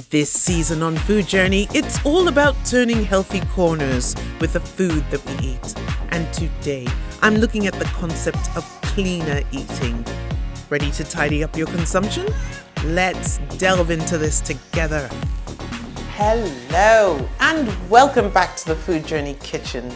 This season on Food Journey, it's all about turning healthy corners with the food that we eat. And today, I'm looking at the concept of cleaner eating. Ready to tidy up your consumption? Let's delve into this together. Hello, and welcome back to the Food Journey Kitchen.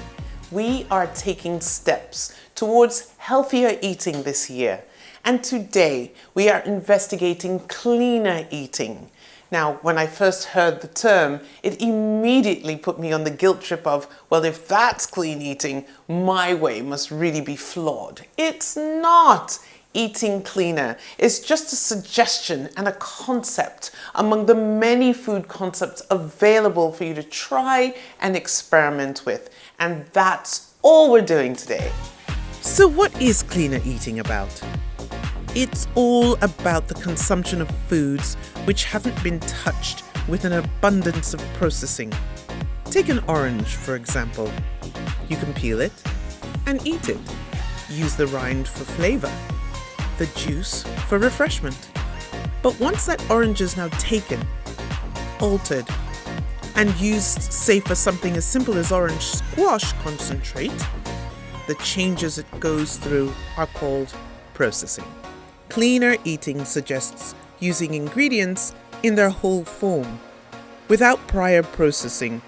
We are taking steps towards healthier eating this year. And today, we are investigating cleaner eating. Now, when I first heard the term, it immediately put me on the guilt trip of, well, if that's clean eating, my way must really be flawed. It's not. Eating cleaner is just a suggestion and a concept among the many food concepts available for you to try and experiment with. And that's all we're doing today. So what is cleaner eating about? It's all about the consumption of foods which haven't been touched with an abundance of processing. Take an orange, for example. You can peel it and eat it. Use the rind for flavor, the juice for refreshment. But once that orange is now taken, altered, and used, say, for something as simple as orange squash concentrate, the changes it goes through are called processing. Cleaner eating suggests using ingredients in their whole form, without prior processing,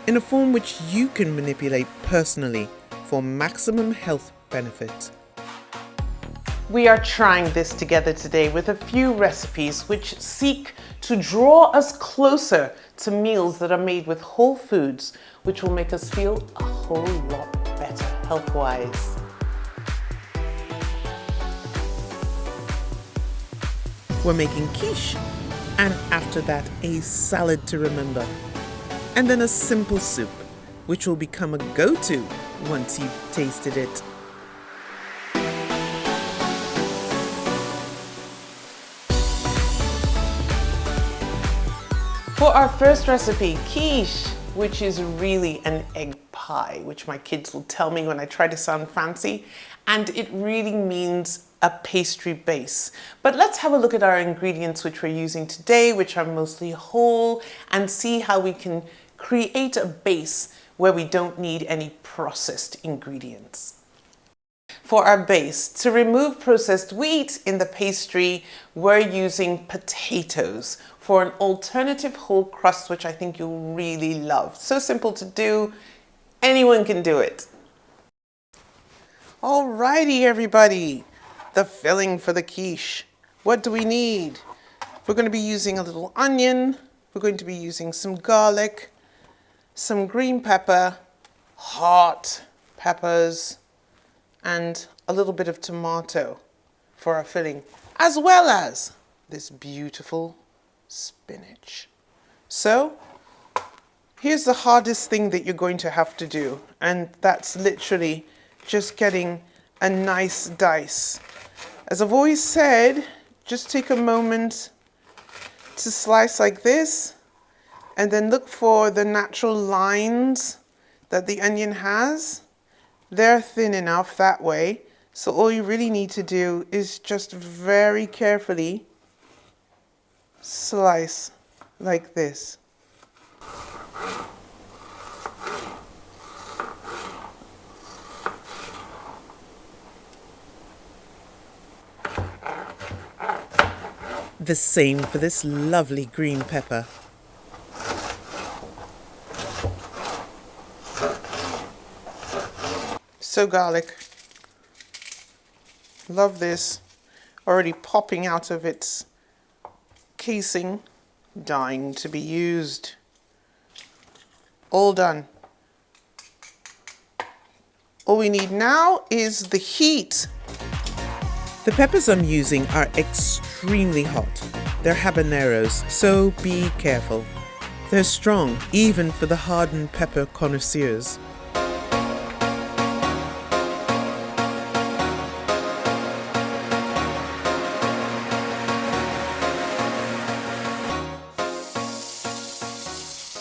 in a form which you can manipulate personally for maximum health benefit. We are trying this together today with a few recipes which seek to draw us closer to meals that are made with whole foods, which will make us feel a whole lot better health-wise. We're making quiche, and after that, a salad to remember. And then a simple soup, which will become a go-to once you've tasted it. For our first recipe, quiche, which is really an egg pie, which my kids will tell me when I try to sound fancy, and it really means a pastry base. But let's have a look at our ingredients which we're using today, which are mostly whole, and see how we can create a base where we don't need any processed ingredients. For our base, to remove processed wheat in the pastry, we're using potatoes for an alternative whole crust, which I think you'll really love. So simple to do, anyone can do it. Alrighty, everybody. The filling for the quiche. What do we need? We're going to be using a little onion. We're going to be using some garlic, some green pepper, hot peppers, and a little bit of tomato for our filling, as well as this beautiful spinach. So here's the hardest thing that you're going to have to do, and that's literally just getting a nice dice. As I've always said, just take a moment to slice like this, and then look for the natural lines that the onion has. They're thin enough that way, so all you really need to do is just very carefully slice like this. The same for this lovely green pepper. So garlic. Love this. Already popping out of its casing, dying to be used. All done. All we need now is the heat. The peppers I'm using are extremely hot. They're habaneros, so be careful. They're strong, even for the hardened pepper connoisseurs.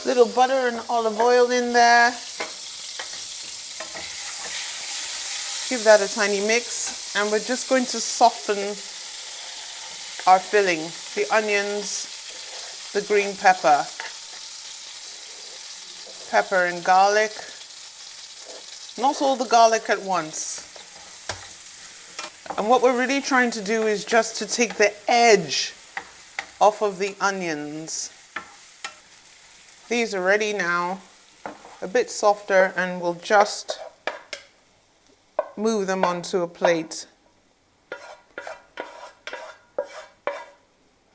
Little butter and olive oil in there. Give that a tiny mix, and we're just going to soften our filling, the onions the green pepper. Pepper and garlic. Not all the garlic at once. And what we're really trying to do is just to take the edge off of the onions. These are ready now, a bit softer, and we'll just move them onto a plate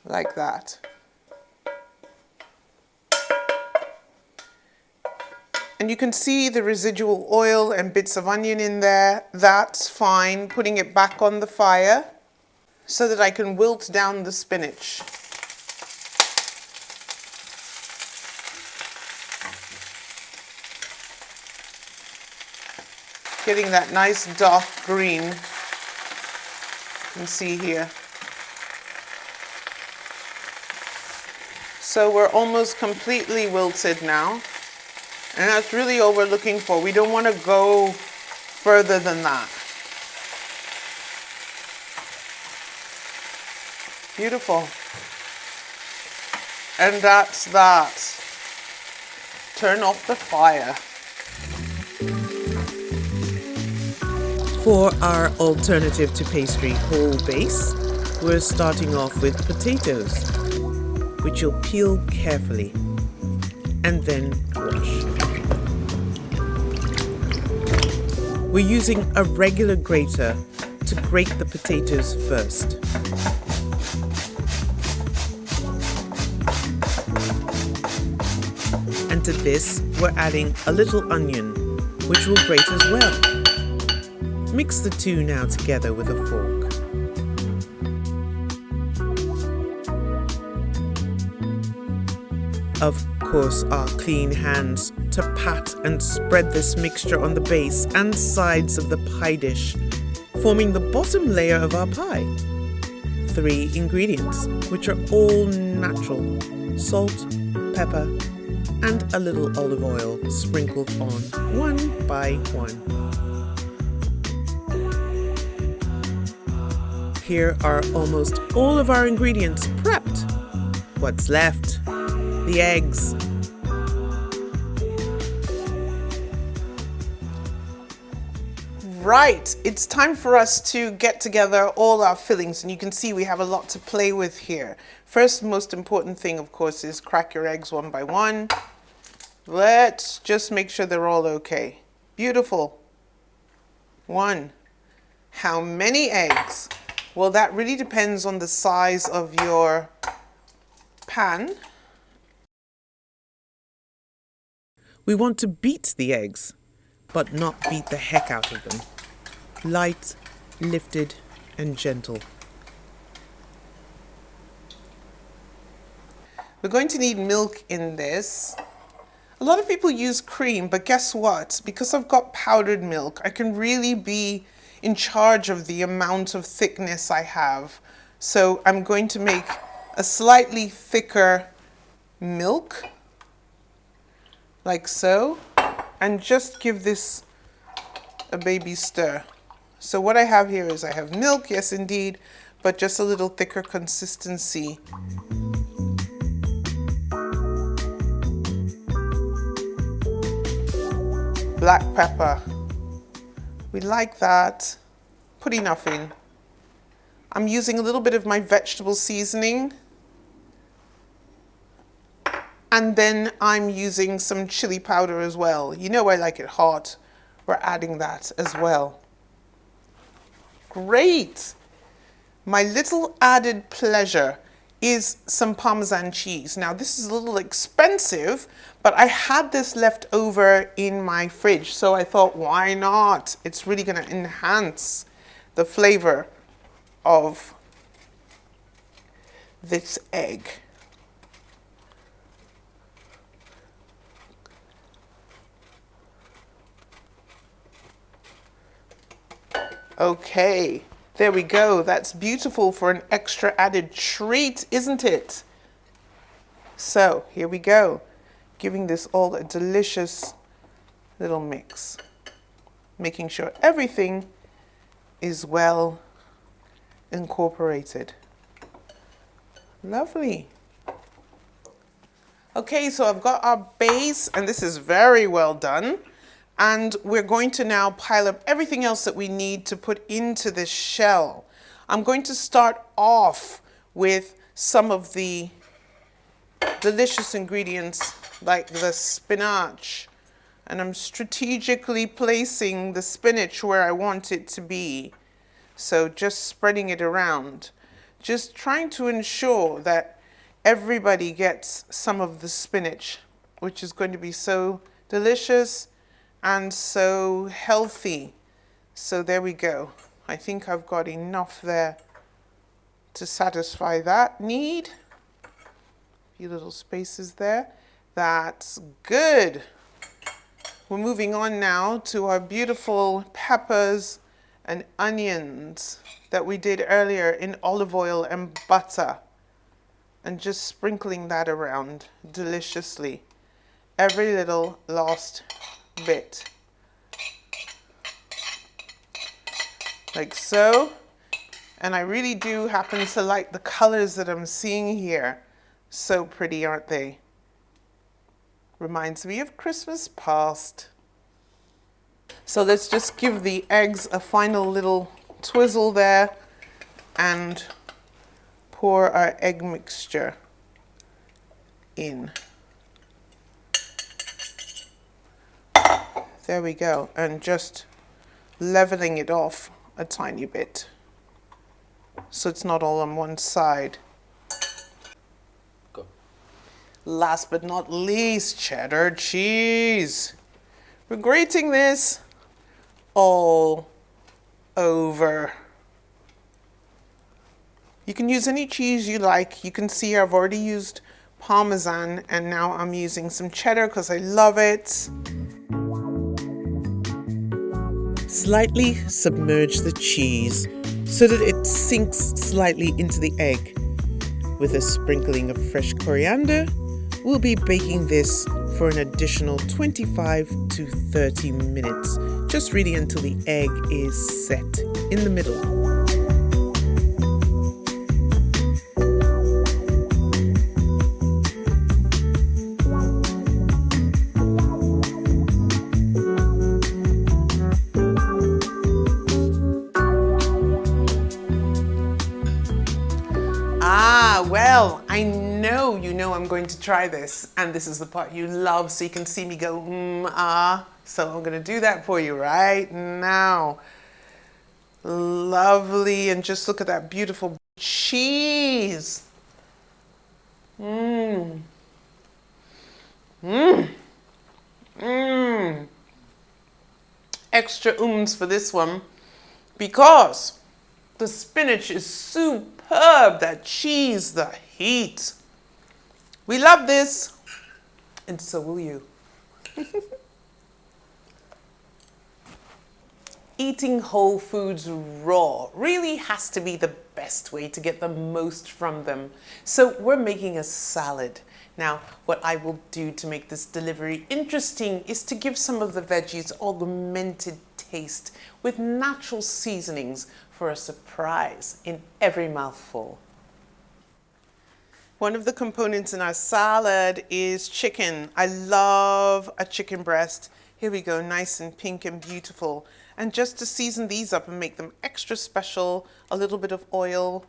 like that. And you can see the residual oil and bits of onion in there. That's fine. Putting it back on the fire so that I can wilt down the spinach. Getting that nice dark green. You can see here. So we're almost completely wilted now. And that's really all we're looking for. We don't want to go further than that. Beautiful. And that's that. Turn off the fire. For our alternative to pastry whole base, we're starting off with potatoes, which you'll peel carefully and then wash. We're using a regular grater to grate the potatoes first. And to this, we're adding a little onion, which will grate as well. Mix the two now together with a fork. Of course, our clean hands to pat and spread this mixture on the base and sides of the pie dish, forming the bottom layer of our pie. 3 ingredients, which are all natural: salt, pepper, and a little olive oil sprinkled on one by one. Here are almost all of our ingredients prepped. What's left? The eggs. Right, it's time for us to get together all our fillings, and you can see we have a lot to play with here. First, most important thing, of course, is crack your eggs one by one. Let's just make sure they're all okay. Beautiful. 1. How many eggs? Well, that really depends on the size of your pan. We want to beat the eggs, but not beat the heck out of them. Light, lifted, and gentle. We're going to need milk in this. A lot of people use cream, but guess what? Because I've got powdered milk, I can really be in charge of the amount of thickness I have. So I'm going to make a slightly thicker milk, like so, and just give this a baby stir. So what I have here is I have milk, yes indeed, but just a little thicker consistency. Black pepper. We like that. Put enough in. I'm using a little bit of my vegetable seasoning. And then I'm using some chili powder as well. You know I like it hot. We're adding that as well. Great. My little added pleasure is some Parmesan cheese. Now this is a little expensive, but I had this left over in my fridge, so I thought, why not? It's really going to enhance the flavor of this egg. Okay, there we go. That's beautiful for an extra added treat, isn't it? So here we go, giving this all a delicious little mix, making sure everything is well incorporated. Lovely. Okay, so I've got our base, and this is very well done. And we're going to now pile up everything else that we need to put into this shell. I'm going to start off with some of the delicious ingredients like the spinach. And I'm strategically placing the spinach where I want it to be. So just spreading it around. Just trying to ensure that everybody gets some of the spinach, which is going to be so delicious and so healthy. So there we go. I think I've got enough there to satisfy that need. A few little spaces there. That's good. We're moving on now to our beautiful peppers and onions that we did earlier in olive oil and butter. And just sprinkling that around deliciously. Every little last bit. Like so. And I really do happen to like the colors that I'm seeing here. So pretty, aren't they? Reminds me of Christmas past. So let's just give the eggs a final little twizzle there and pour our egg mixture in. There we go. And just leveling it off a tiny bit so it's not all on one side. Go. Last but not least, cheddar cheese. We're grating this all over. You can use any cheese you like. You can see I've already used Parmesan and now I'm using some cheddar because I love it. Slightly submerge the cheese so that it sinks slightly into the egg. With a sprinkling of fresh coriander, we'll be baking this for an additional 25 to 30 minutes, just really until the egg is set in the middle. Well, I know you know I'm going to try this, and this is the part you love, so you can see me go, So I'm going to do that for you right now. Lovely, and just look at that beautiful cheese. Extra ums for this one, because the spinach is superb, that cheese, the heat. We love this, and so will you. Eating whole foods raw really has to be the best way to get the most from them. So we're making a salad. Now, what I will do to make this delivery interesting is to give some of the veggies augmented taste with natural seasonings for a surprise in every mouthful. One of the components in our salad is chicken. I love a chicken breast. Here we go, nice and pink and beautiful. And just to season these up and make them extra special, a little bit of oil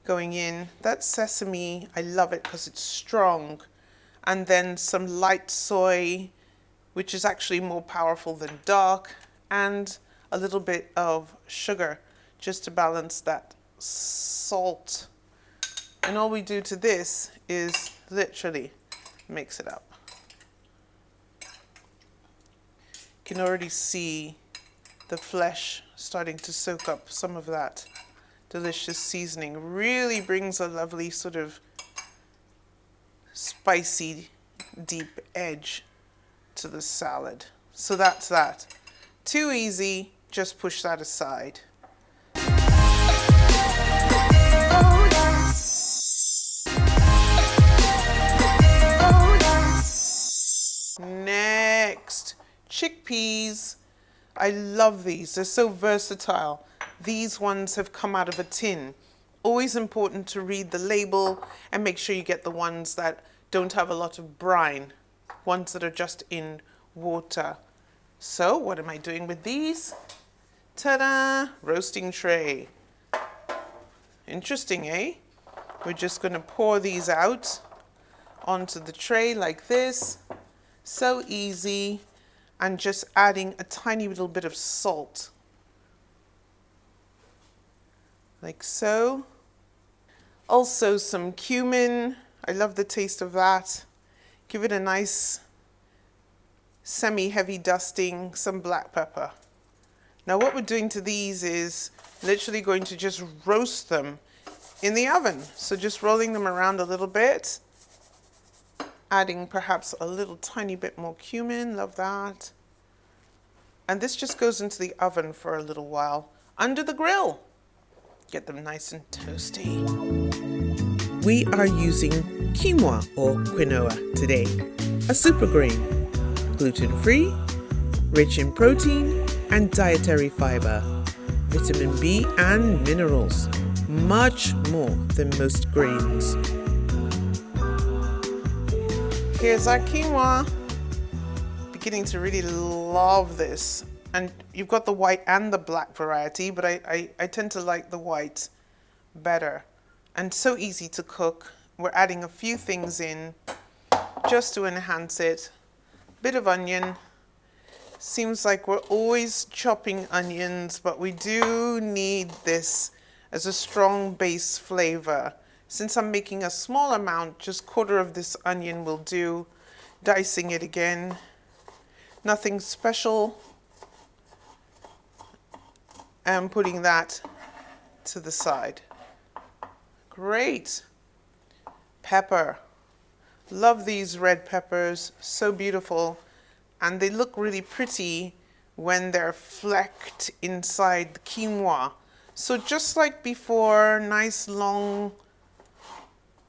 going in. That's sesame. I love it because it's strong. And then some light soy, which is actually more powerful than dark, and a little bit of sugar just to balance that salt. And all we do to this is literally mix it up. You can already see the flesh starting to soak up some of that delicious seasoning. Really brings a lovely sort of spicy, deep edge to the salad. So that's that. Too easy, just push that aside. Next, chickpeas. I love these. They're so versatile. These ones have come out of a tin. Always important to read the label and make sure you get the ones that don't have a lot of brine, ones that are just in water. So what am I doing with these? Ta-da! Roasting tray. Interesting, eh? We're just going to pour these out onto the tray like this. So easy. And just adding a tiny little bit of salt. Like so. Also some cumin. I love the taste of that. Give it a nice semi-heavy dusting. Some black pepper. Now what we're doing to these is literally going to just roast them in the oven. So just rolling them around a little bit. Adding perhaps a little tiny bit more cumin. Love that. And this just goes into the oven for a little while under the grill. Get them nice and toasty. We are using quinoa or quinoa today. A super grain, gluten-free, rich in protein and dietary fiber, vitamin B and minerals, much more than most grains. Here's our quinoa. Beginning to really love this. And you've got the white and the black variety, but I tend to like the white better. And so easy to cook. We're adding a few things in just to enhance it. Bit of onion. Seems like we're always chopping onions, but we do need this as a strong base flavor. Since I'm making a small amount, just quarter of this onion will do. Dicing it again. Nothing special. And putting that to the side. Great. Pepper. Love these red peppers. So beautiful. And they look really pretty when they're flecked inside the quinoa. So just like before, nice long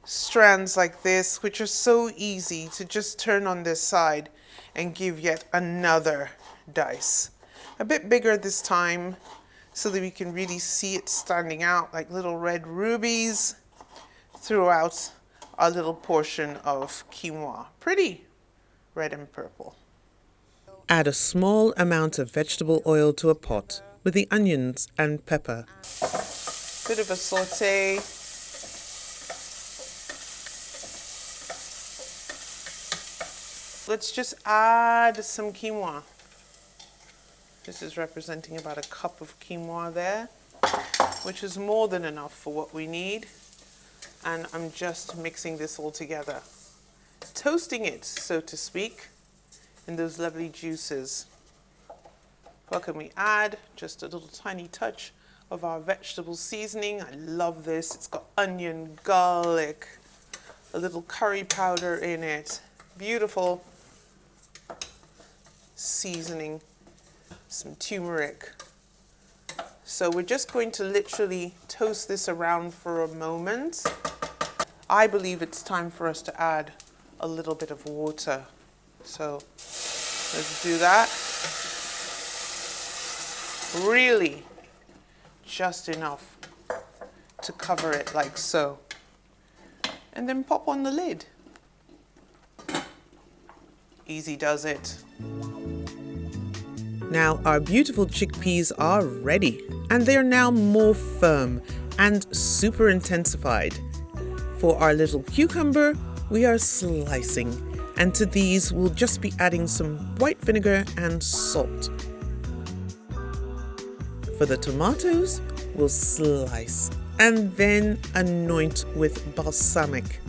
strands like this, which are so easy to just turn on this side and give yet another dice. A bit bigger this time so that we can really see it standing out like little red rubies throughout our little portion of quinoa. Pretty red and purple. Add a small amount of vegetable oil to a pot with the onions and pepper. Bit of a saute. Let's just add some quinoa. This is representing about a cup of quinoa there, which is more than enough for what we need. And I'm just mixing this all together. Toasting it, so to speak, in those lovely juices. What can we add? Just a little tiny touch of our vegetable seasoning. I love this. It's got onion, garlic, a little curry powder in it. Beautiful seasoning. Some turmeric. So we're just going to literally toast this around for a moment. I believe it's time for us to add a little bit of water. So let's do that. Really just enough to cover it like so. And then pop on the lid. Easy does it. Now our beautiful chickpeas are ready and they are now more firm and super intensified. For our little cucumber, we are slicing, and to these we'll just be adding some white vinegar and salt. For the tomatoes, we'll slice and then anoint with balsamic.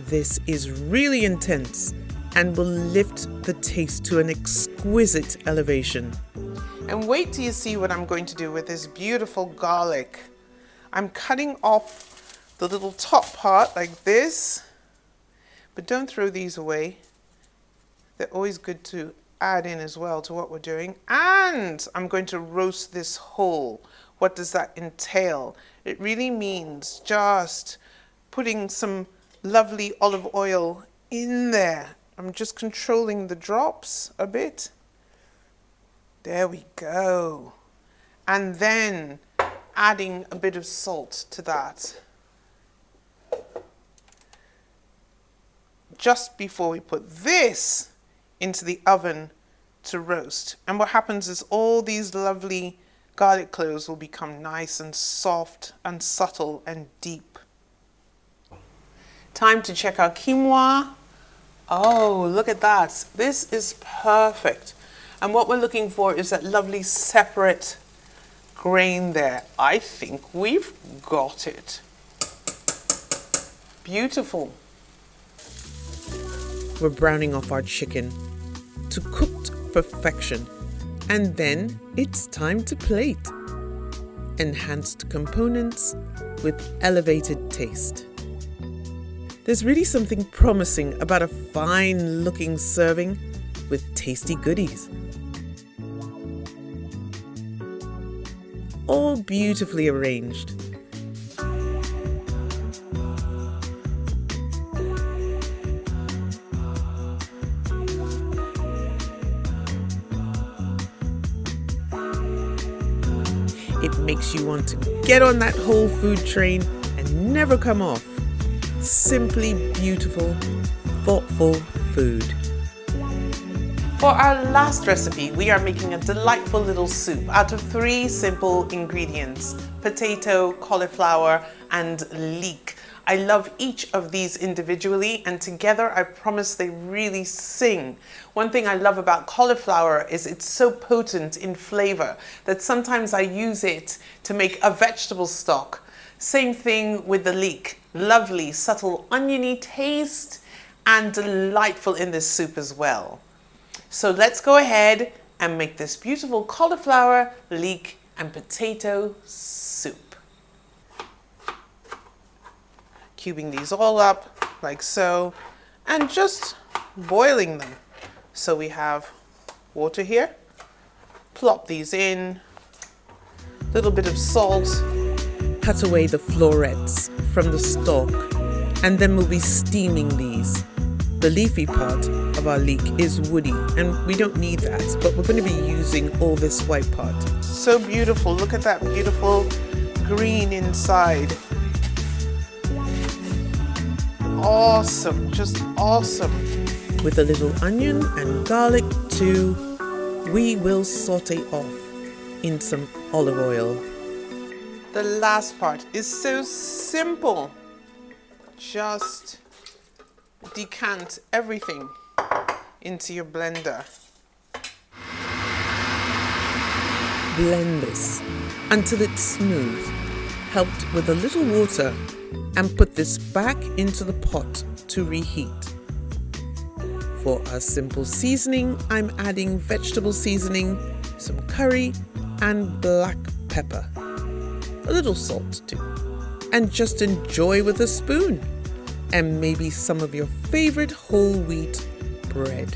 This is really intense and will lift the taste to an exquisite elevation. And wait till you see what I'm going to do with this beautiful garlic. I'm cutting off the little top part like this, but don't throw these away. They're always good to add in as well to what we're doing. And I'm going to roast this whole. What does that entail? It really means just putting some lovely olive oil in there. I'm just controlling the drops a bit. There we go. And then adding a bit of salt to that. just before we put this into the oven to roast. And what happens is all these lovely garlic cloves will become nice and soft and subtle and deep. Time to check our quinoa. Oh, look at that. This is perfect. And what we're looking for is that lovely separate grain there. I think we've got it. Beautiful. We're browning off our chicken to cooked perfection. And then it's time to plate. Enhanced components with elevated taste. There's really something promising about a fine-looking serving with tasty goodies. All beautifully arranged. It makes you want to get on that whole food train and never come off. Simply beautiful, thoughtful food. For our last recipe, we are making a delightful little soup out of 3 simple ingredients: potato, cauliflower, and leek. I love each of these individually, and together I promise they really sing. One thing I love about cauliflower is it's so potent in flavor that sometimes I use it to make a vegetable stock. Same thing with the leek. Lovely, subtle, oniony taste and delightful in this soup as well. So let's go ahead and make this beautiful cauliflower, leek, and potato soup. Cubing these all up like so and just boiling them. So we have water here. Plop these in. Little bit of salt. Cut away the florets from the stalk, and then we'll be steaming these. The leafy part of our leek is woody, and we don't need that, but we're going to be using all this white part. So beautiful. Look at that beautiful green inside. Awesome, just awesome. With a little onion and garlic too, we will saute off in some olive oil. The last part is so simple. Just decant everything into your blender. Blend this until it's smooth, helped with a little water, and put this back into the pot to reheat. For a simple seasoning, I'm adding vegetable seasoning, some curry, and black pepper. A little salt too. And just enjoy with a spoon. And maybe some of your favorite whole wheat bread.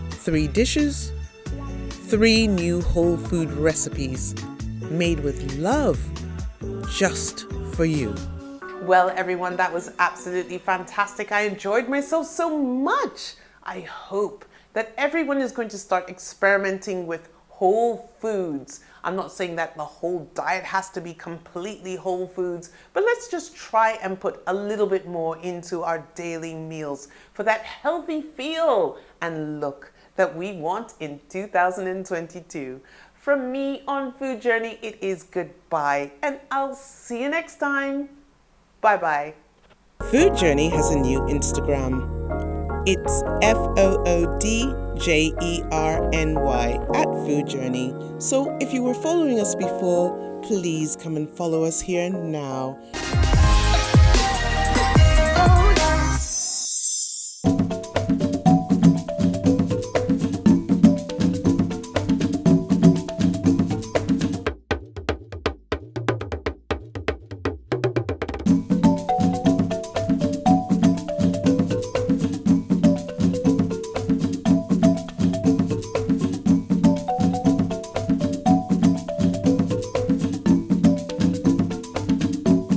3 dishes, 3 new whole food recipes made with love just for you. Well, everyone, that was absolutely fantastic. I enjoyed myself so much. I hope that everyone is going to start experimenting with whole foods. I'm not saying that the whole diet has to be completely whole foods, but let's just try and put a little bit more into our daily meals for that healthy feel and look that we want in 2022. From me on Food Journey, it is goodbye, and I'll see you next time. Bye-bye. Food Journey has a new Instagram. It's FOODJERNY @Food Journey. So if you were following us before, please come and follow us here now.